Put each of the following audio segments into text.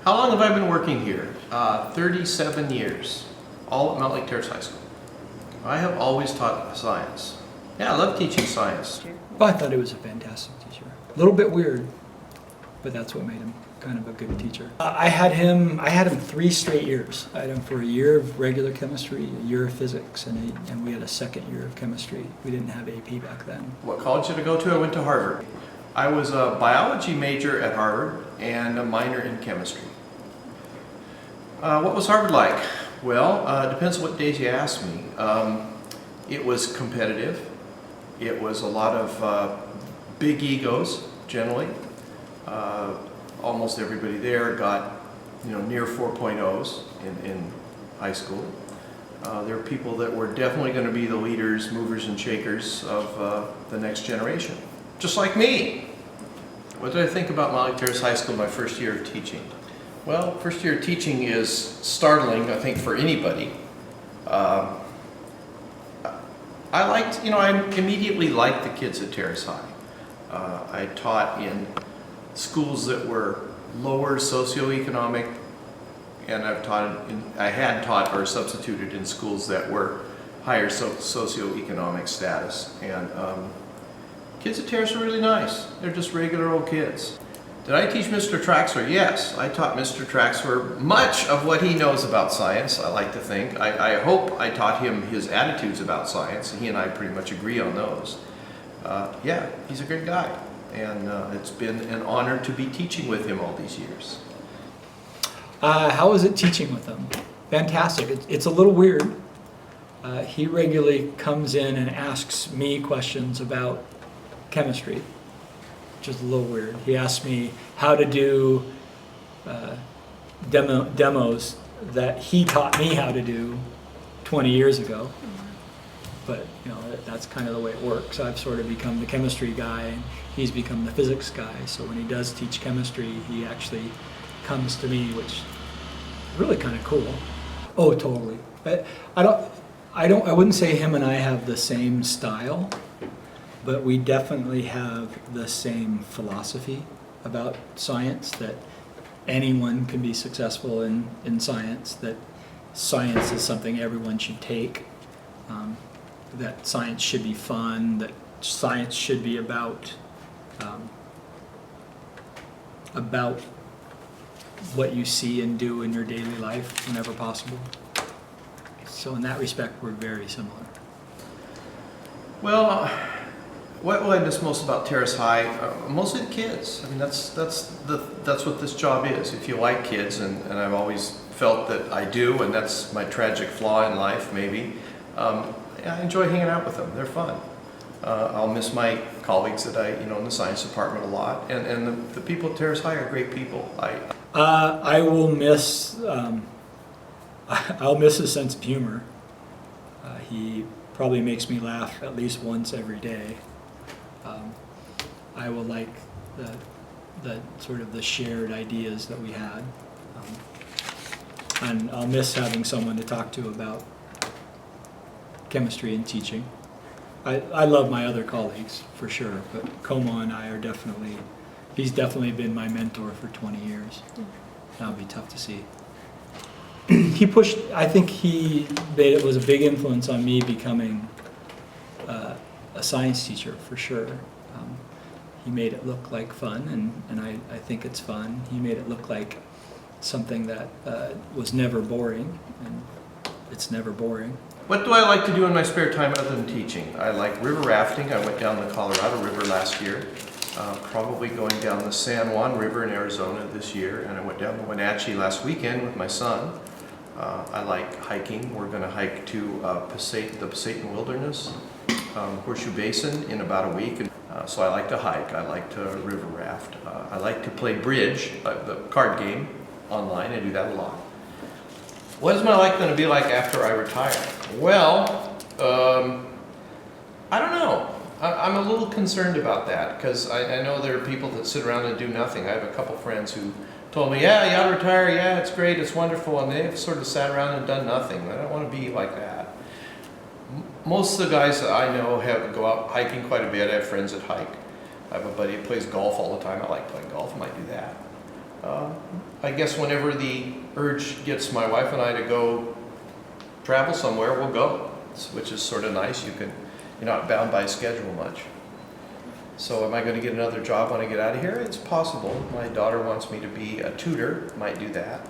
How long have I been working here? 37 years, all at Mount Lake Terrace High School. I have always taught science. Yeah, I love teaching science. Well, I thought he was a fantastic teacher. A little bit weird, but that's what made him kind of a good teacher. I had him 3 straight years. I had him for a year of regular chemistry, a year of physics, and we had a second year of chemistry. We didn't have AP back then. What college did I go to? I went to Harvard. I was a biology major at Harvard and a minor in chemistry. What was Harvard like? Well, it depends on what days you ask me. It was competitive. It was a lot of big egos, generally. Almost everybody there got, near 4.0s in high school. There were people that were definitely going to be the leaders, movers, and shakers of the next generation, just like me. What did I think about Mount Lake Terrace High School my first year of teaching? Well, first year of teaching is startling, I think, for anybody. I immediately liked the kids at Terrace High. I taught in schools that were lower socioeconomic, and I had taught or substituted in schools that were higher socioeconomic status. And kids at Terrace are really nice. They're just regular old kids. Did I teach Mr. Traxler? Yes, I taught Mr. Traxler much of what he knows about science, I like to think. I hope I taught him his attitudes about science. He and I pretty much agree on those. Yeah, he's a great guy, and it's been an honor to be teaching with him all these years. How was it teaching with him? Fantastic. It's a little weird. He regularly comes in and asks me questions about chemistry, which is a little weird. He asked me how to do demos that he taught me how to do 20 years ago. But that's kind of the way it works. I've sort of become the chemistry guy, and he's become the physics guy. So when he does teach chemistry, he actually comes to me, which is really kind of cool. Oh, totally. I wouldn't say him and I have the same style, but we definitely have the same philosophy about science, that anyone can be successful in science, that science is something everyone should take, that science should be fun, that science should be about what you see and do in your daily life whenever possible. So in that respect, we're very similar. Well, what I miss most about Terrace High, mostly the kids. I mean, that's what this job is. If you like kids, and I've always felt that I do, and that's my tragic flaw in life, maybe. I enjoy hanging out with them. They're fun. I'll miss my colleagues that in the science department a lot, and the people at Terrace High are great people. I will miss. I'll miss his sense of humor. He probably makes me laugh at least once every day. I will like the sort of the shared ideas that we had, and I'll miss having someone to talk to about chemistry and teaching. I love my other colleagues for sure, but Comeau and I are he's definitely been my mentor for 20 years. That'll be tough to see. I think it was a big influence on me becoming a science teacher for sure. He made it look like fun, and I think it's fun. He made it look like something that was never boring, and it's never boring. What do I like to do in my spare time other than teaching? I like river rafting. I went down the Colorado River last year. Probably going down the San Juan River in Arizona this year, and I went down the Wenatchee last weekend with my son. I like hiking. We're going to hike to the Pasayten Wilderness, Horseshoe Basin in about a week. So I like to hike. I like to river raft. I like to play bridge, the card game, online. I do that a lot. What is my life going to be like after I retire? Well, I don't know. I'm a little concerned about that, because I know there are people that sit around and do nothing. I have a couple friends who told me, yeah, you ought to retire, yeah, it's great, it's wonderful, and they've sort of sat around and done nothing. I don't want to be like that. Most of the guys that I know go out hiking quite a bit. I have friends that hike. I have a buddy who plays golf all the time. I like playing golf, I might do that. I guess whenever the urge gets my wife and I to go travel somewhere, we'll go, which is sort of nice. You're not bound by schedule much. So am I going to get another job when I get out of here? It's possible. My daughter wants me to be a tutor, might do that.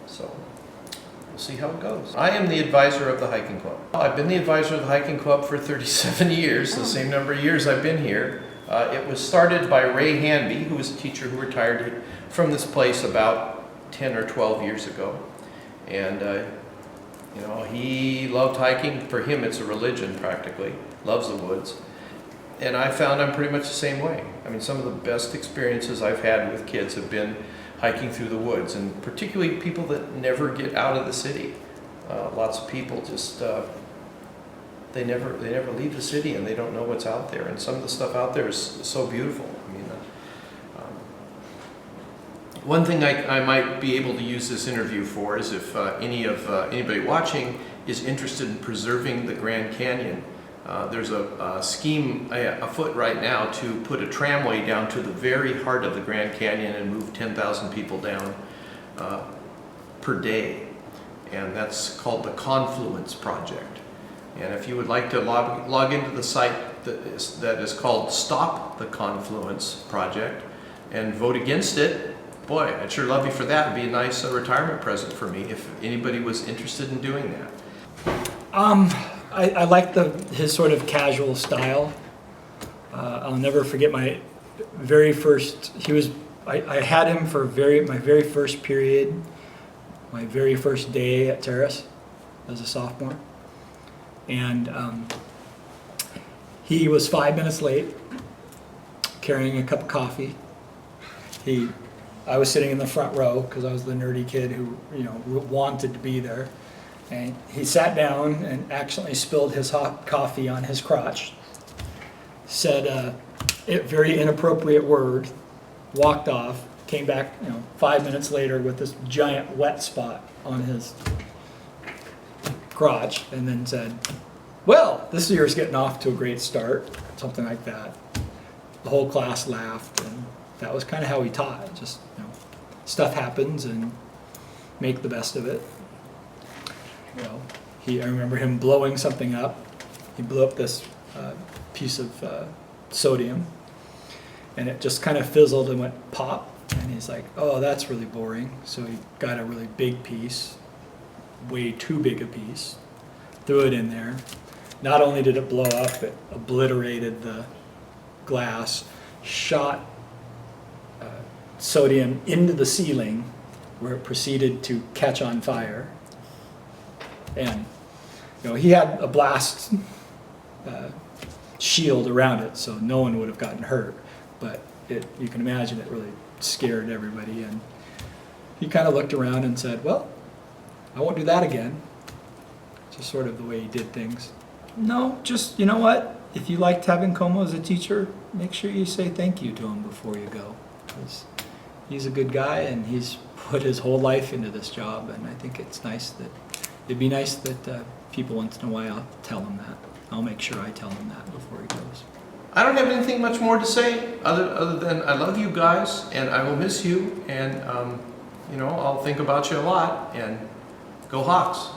So we'll see how it goes. I am the advisor of the hiking club. I've been the advisor of the hiking club for 37 years, the same number of years I've been here. It was started by Ray Hanby, who was a teacher who retired from this place about 10 or 12 years ago. And he loved hiking. For him, it's a religion practically. Loves the woods. And I found I'm pretty much the same way. I mean, some of the best experiences I've had with kids have been hiking through the woods, and particularly people that never get out of the city. Lots of people just they never leave the city, and they don't know what's out there. And some of the stuff out there is so beautiful. I mean, one thing I might be able to use this interview for is if anybody watching is interested in preserving the Grand Canyon. There's a scheme afoot right now to put a tramway down to the very heart of the Grand Canyon and move 10,000 people down per day. And that's called the Confluence Project. And if you would like to log into the site that is called Stop the Confluence Project and vote against it, boy, I'd sure love you for that. It'd be a nice retirement present for me if anybody was interested in doing that. I like his sort of casual style. I'll never forget my very first. I had him for my very first period, my very first day at Terrace as a sophomore, and he was 5 minutes late, carrying a cup of coffee. I was sitting in the front row because I was the nerdy kid who wanted to be there. And he sat down and accidentally spilled his hot coffee on his crotch, said a very inappropriate word, walked off, came back 5 minutes later with this giant wet spot on his crotch, and then said, "Well, this year's getting off to a great start," something like that. The whole class laughed, and that was kind of how he taught. Just stuff happens and make the best of it. I remember him blowing something up. He blew up this piece of sodium, and it just kind of fizzled and went pop. And he's like, "Oh, that's really boring." So he got a really big piece, way too big a piece, threw it in there. Not only did it blow up, it obliterated the glass, shot sodium into the ceiling, where it proceeded to catch on fire. And he had a blast shield around it, so no one would have gotten hurt. But you can imagine it really scared everybody. And he kind of looked around and said, "Well, I won't do that again." Just sort of the way he did things. No, just, you know what? If you liked having Comeau as a teacher, make sure you say thank you to him before you go. Because he's a good guy, and he's put his whole life into this job. And I think it'd be nice that people once in a while tell him that. I'll make sure I tell him that before he goes. I don't have anything much more to say other than I love you guys, and I will miss you, and I'll think about you a lot, and go Hawks.